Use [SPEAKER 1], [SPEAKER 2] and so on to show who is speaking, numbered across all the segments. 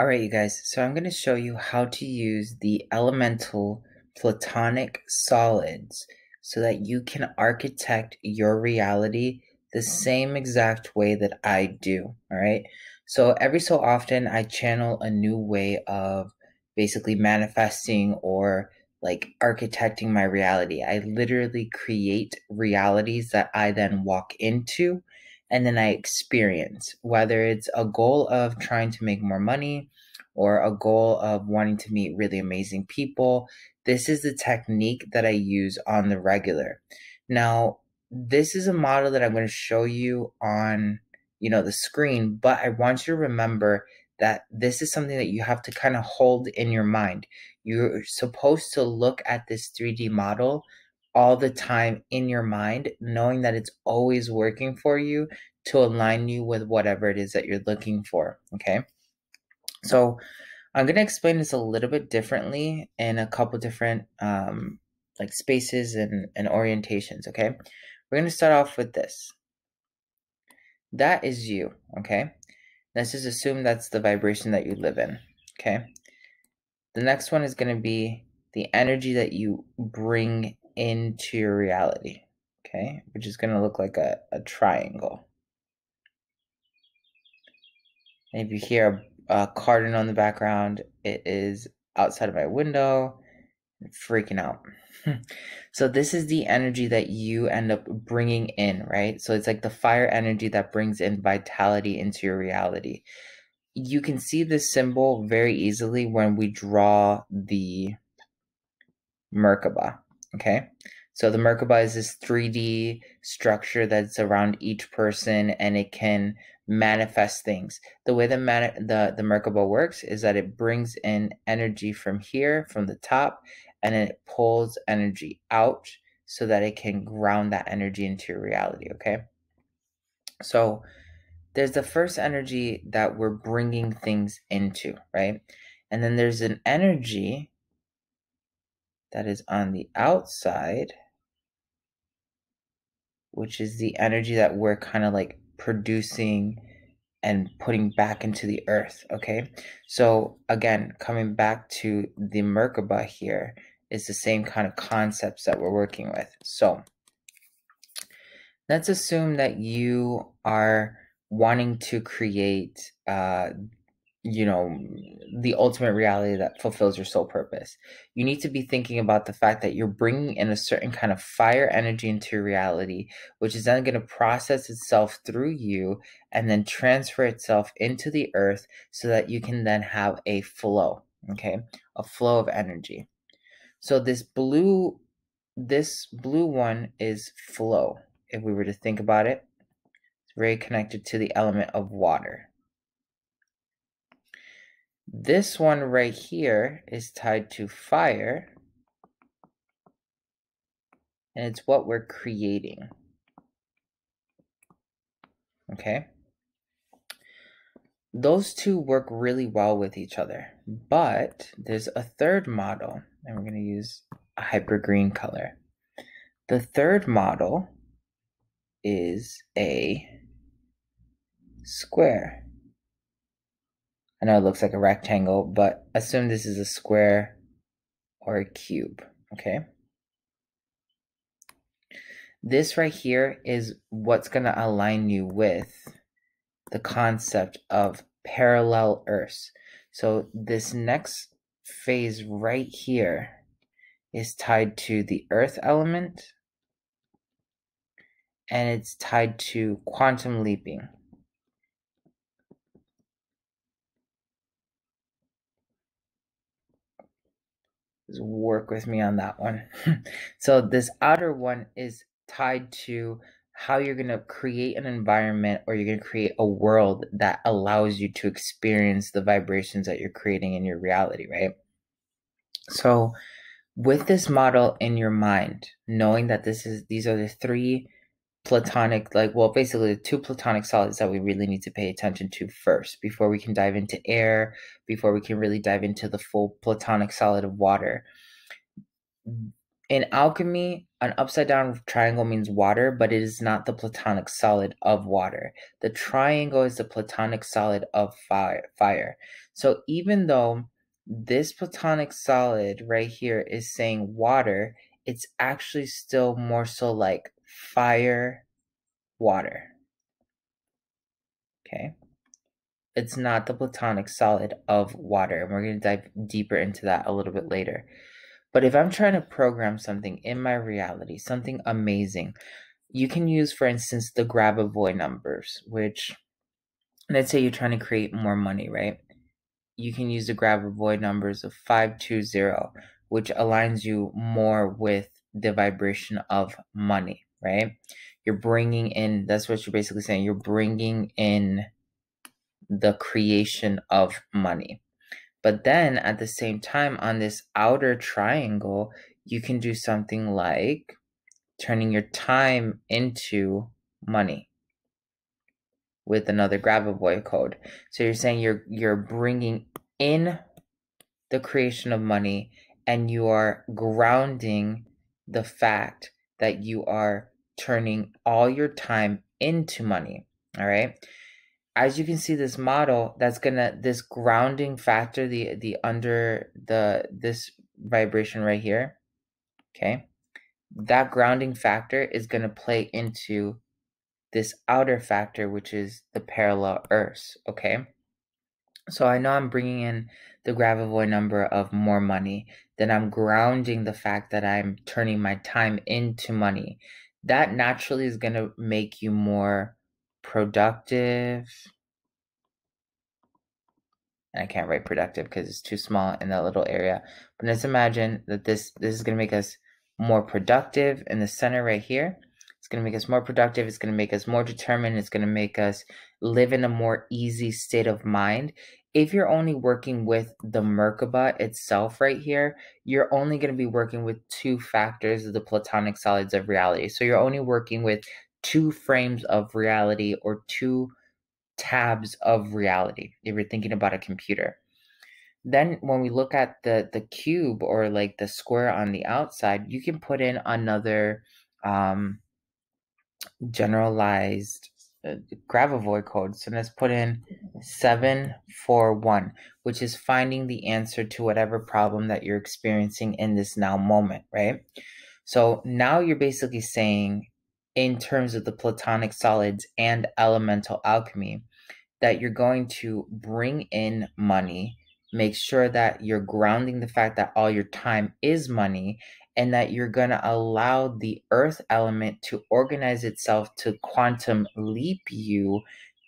[SPEAKER 1] All right, you guys, so I'm going to show you how to use the elemental Platonic solids so that you can architect your reality the same exact way that I do. All right. So every so often, I channel a new way of basically manifesting or like architecting my reality. I literally create realities that I then walk into and then I experience, whether it's a goal of trying to make more money or a goal of wanting to meet really amazing people. This is the technique that I use on the regular. Now, this is a model that I'm going to show you on, the screen, but I want you to remember that this is something that you have to kind of hold in your mind. You're supposed to look at this 3D model all the time in your mind, knowing that it's always working for you to align you with whatever it is that you're looking for. Okay. So I'm going to explain this a little bit differently in a couple different like spaces and orientations. Okay. We're going to start off with this. That is you. Okay. Let's just assume that's the vibration that you live in. Okay. The next one is going to be the energy that you bring into your reality. Okay. Which is going to look like a triangle. And if you hear a carton on the background, it is outside of my window. I'm freaking out. So this is the energy that you end up bringing in, right? So it's like the fire energy that brings in vitality into your reality. You can see this symbol very easily when we draw the Merkaba, okay? So the Merkaba is this 3D structure that's around each person and it can manifest things. The way the Merkaba works is that it brings in energy from here, from the top, and then it pulls energy out so that it can ground that energy into your reality, okay? So there's the first energy that we're bringing things into, right? And then there's an energy that is on the outside, which is the energy that we're kind of like producing and putting back into the earth, okay? So again, coming back to the Merkaba here is the same kind of concepts that we're working with. So let's assume that you are wanting to create the ultimate reality that fulfills your soul purpose. You need to be thinking about the fact that you're bringing in a certain kind of fire energy into your reality, which is then going to process itself through you and then transfer itself into the earth so that you can then have a flow, okay? A flow of energy. So this blue one is flow. If we were to think about it, it's very connected to the element of water. This one right here is tied to fire, and it's what we're creating. Okay? Those two work really well with each other, but there's a third model, and we're going to use a hyper green color. The third model is a square. I know it looks like a rectangle, but assume this is a square or a cube, okay? This right here is what's going to align you with the concept of parallel Earths. So this next phase right here is tied to the Earth element, and it's tied to quantum leaping. Just work with me on that one. So this outer one is tied to how you're going to create an environment or you're going to create a world that allows you to experience the vibrations that you're creating in your reality, right? So with this model in your mind, knowing that these are the three Platonic, basically the two Platonic solids that we really need to pay attention to first before we can dive into air, before we can really dive into the full Platonic solid of water. In alchemy, an upside down triangle means water, but it is not the Platonic solid of water. The triangle is the Platonic solid of fire. So even though this platonic solid right here is saying water, it's actually still more so like fire, water. Okay? It's not the platonic solid of water, and we're going to dive deeper into that a little bit later. But if I'm trying to program something in my reality, something amazing, you can use, for instance, the Grabavoy numbers, which, let's say you're trying to create more money, right? You can use the Grabavoy numbers of 520, which aligns you more with the vibration of money, right? You're bringing in, that's what you're basically saying, you're bringing in the creation of money. But then at the same time, on this outer triangle, you can do something like turning your time into money with another Grabavoy code. So you're saying you're bringing in the creation of money, and you are grounding the fact that you are turning all your time into money. All right. As you can see, this model, that's gonna, this grounding factor, the under the this vibration right here, okay, that grounding factor is gonna play into this outer factor, which is the parallel earths. Okay, so I know I'm bringing in the Grabavoy number of more money, then I'm grounding the fact that I'm turning my time into money. That naturally is going to make you more productive. And I can't write productive because it's too small in that little area. But let's imagine that this is going to make us more productive in the center right here. It's going to make us more productive. It's going to make us more determined. It's going to make us live in a more easy state of mind. If you're only working with the Merkaba itself right here, you're only going to be working with two factors of the platonic solids of reality. So you're only working with two frames of reality, or two tabs of reality if you're thinking about a computer. Then when we look at the cube, or like the square on the outside, you can put in another generalized Grabavoy code. So let's put in 741, which is finding the answer to whatever problem that you're experiencing in this now moment, right? So now you're basically saying, in terms of the platonic solids and elemental alchemy, that you're going to bring in money, make sure that you're grounding the fact that all your time is money, and that you're going to allow the earth element to organize itself to quantum leap you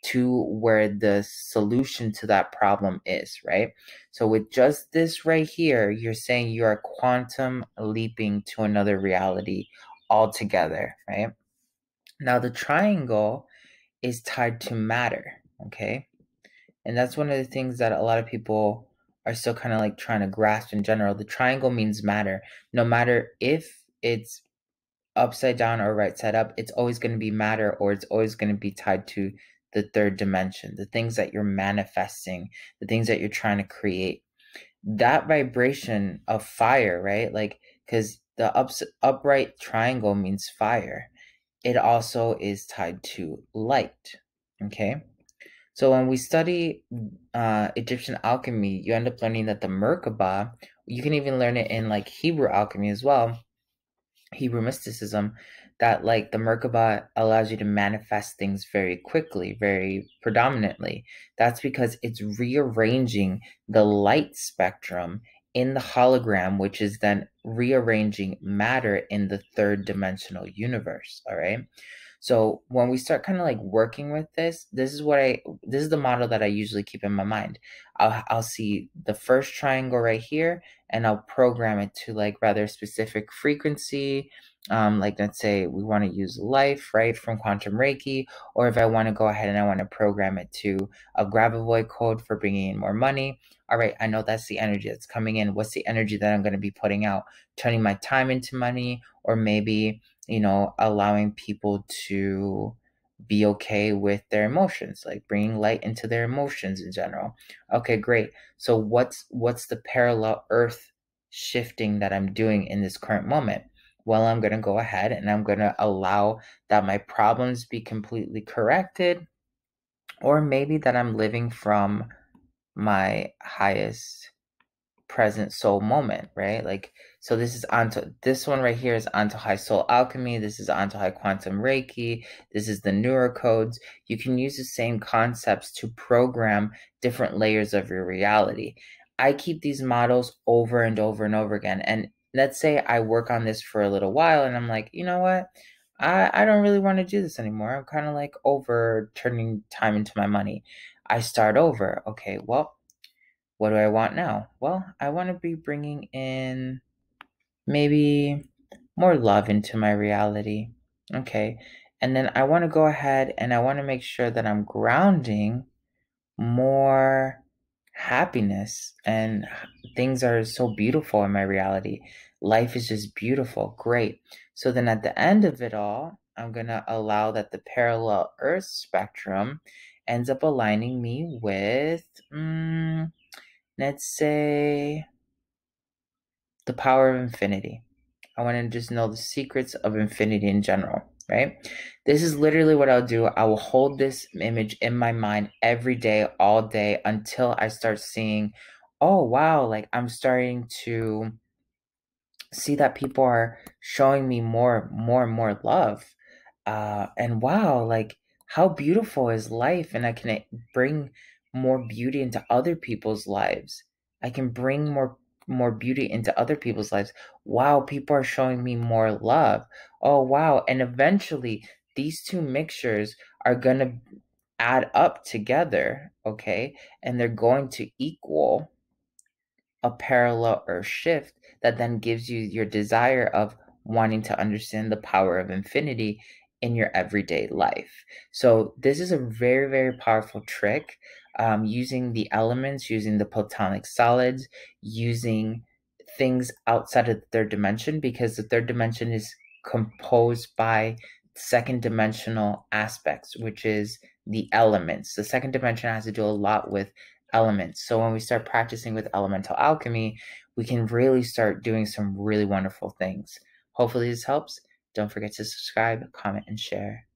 [SPEAKER 1] to where the solution to that problem is, right? So with just this right here, you're saying you are quantum leaping to another reality altogether, right? Now the triangle is tied to matter, okay? And that's one of the things that a lot of people are still kind of like trying to grasp in general. The triangle means matter. No matter if it's upside down or right side up, it's always going to be matter, or it's always going to be tied to the third dimension, the things that you're manifesting, the things that you're trying to create. That vibration of fire, right? Like, because the upright triangle means fire. It also is tied to light, okay? So when we study Egyptian alchemy, you end up learning that the Merkaba, you can even learn it in like Hebrew alchemy as well, Hebrew mysticism, that like the Merkaba allows you to manifest things very quickly, very predominantly. That's because it's rearranging the light spectrum in the hologram, which is then rearranging matter in the third dimensional universe. All right. So when we start kind of like working with this, this is the model that I usually keep in my mind. I'll see the first triangle right here, and I'll program it to like rather specific frequency. Like let's say we want to use life, right, from quantum Reiki, or if I want to go ahead and I want to program it to a Grabavoy code for bringing in more money. All right, I know that's the energy that's coming in. What's the energy that I'm going to be putting out? Turning my time into money, or maybe, allowing people to be okay with their emotions, like bringing light into their emotions in general. Okay, great. So what's the parallel earth shifting that I'm doing in this current moment? Well, I'm going to go ahead and I'm going to allow that my problems be completely corrected, or maybe that I'm living from my highest present soul moment, right? Like, so this one right here is Antojai Soul Alchemy. This is Antojai Quantum Reiki. This is the neurocodes. You can use the same concepts to program different layers of your reality. I keep these models over and over and over again. And let's say I work on this for a little while and I'm like, you know what? I don't really want to do this anymore. I'm kind of like over turning time into my money. I start over. Okay, well, what do I want now? Well, I want to be bringing in maybe more love into my reality. Okay. And then I want to go ahead and I want to make sure that I'm grounding more happiness, and things are so beautiful in my reality. Life is just beautiful. Great. So then at the end of it all, I'm going to allow that the parallel Earth spectrum ends up aligning me with, let's say, the power of infinity. I want to just know the secrets of infinity in general, right? This is literally what I'll do. I will hold this image in my mind every day, all day, until I start seeing, oh, wow, like I'm starting to see that people are showing me more and more love. And wow, like how beautiful is life, and I can bring more beauty into other people's lives. I can bring more beauty into other people's lives. Wow, people are showing me more love. Oh wow, and eventually these two mixtures are going to add up together, okay? And they're going to equal a parallel Earth shift that then gives you your desire of wanting to understand the power of infinity in your everyday life. So this is a very, very powerful trick, using the elements, using the Platonic solids, using things outside of the third dimension, because the third dimension is composed by second dimensional aspects, which is the elements. The second dimension has to do a lot with elements. So when we start practicing with elemental alchemy, we can really start doing some really wonderful things. Hopefully this helps. Don't forget to subscribe, comment, and share.